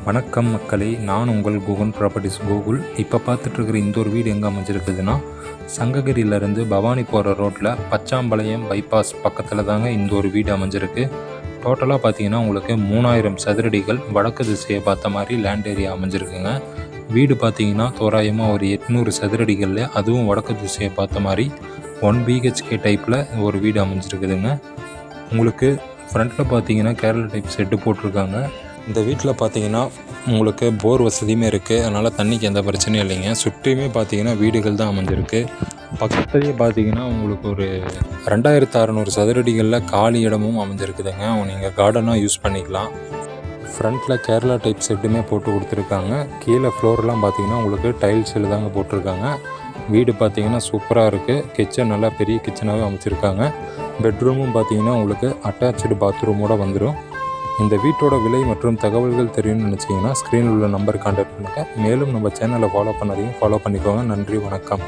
வணக்கம் மக்களே, நான் உங்கள் கூகுள் ப்ராப்பர்ட்டிஸ் கூகுள். இப்போ பார்த்துட்ருக்கிற இந்த ஒரு வீடு எங்கே அமைஞ்சிருக்குதுன்னா, சங்ககிரியிலேருந்து பவானி போகிற ரோட்டில் பச்சாம்பாளையம் பைபாஸ் பக்கத்தில் தாங்க இந்த ஒரு வீடு அமைஞ்சிருக்கு. டோட்டலாக பார்த்தீங்கன்னா உங்களுக்கு 3000 சதுரடிகள் வடக்கு திசையை பார்த்த மாதிரி லேண்ட் ஏரியா அமைஞ்சிருக்குங்க. வீடு பார்த்தீங்கன்னா தோராயமாக ஒரு 800 சதுரடிகளில், அதுவும் வடக்கு திசையை பார்த்த மாதிரி 1 BHK டைப்பில் ஒரு வீடு அமைஞ்சிருக்குதுங்க. உங்களுக்கு ஃப்ரண்ட்டில் பார்த்தீங்கன்னா கேரளா டைப் செட்டு போட்டிருக்காங்க. இந்த வீட்டில் பார்த்தீங்கன்னா உங்களுக்கு போர் வசதியுமே இருக்குது. அதனால் தண்ணிக்கு எந்த பிரச்சனையும் இல்லைங்க. சுற்றியுமே பார்த்தீங்கன்னா வீடுகள் தான் அமைஞ்சிருக்கு. பக்கத்துலேயே பார்த்தீங்கன்னா உங்களுக்கு ஒரு 2600 சதுரடிகளில் காலி இடமும் அமைஞ்சிருக்குதுங்க. நீங்கள் கார்டனாக யூஸ் பண்ணிக்கலாம். ஃப்ரண்ட்டில் கேரளா டைப் செட்டுமே போட்டு கொடுத்துருக்காங்க. கீழே ஃப்ளோர்லாம் பார்த்தீங்கன்னா உங்களுக்கு டைல்ஸில் தாங்க போட்டிருக்காங்க. வீடு பார்த்தீங்கன்னா சூப்பராக இருக்குது. கிச்சன் நல்லா பெரிய கிச்சனாகவே அமைச்சிருக்காங்க. பெட்ரூமும் பார்த்தீங்கன்னா உங்களுக்கு அட்டாச்சு பாத்ரூமோடு வந்துடும். இந்த வீட்டோட விலை மற்றும் தகவல்கள் தெரியும்னு நினச்சிங்கன்னா ஸ்க்ரீனில் உள்ள நம்பர் கான்டாக்ட் பண்ணுங்கள். மேலும் நம்ம சேனலை ஃபாலோ பண்ணாதீங்க, ஃபாலோ பண்ணிக்கோங்க. நன்றி, வணக்கம்.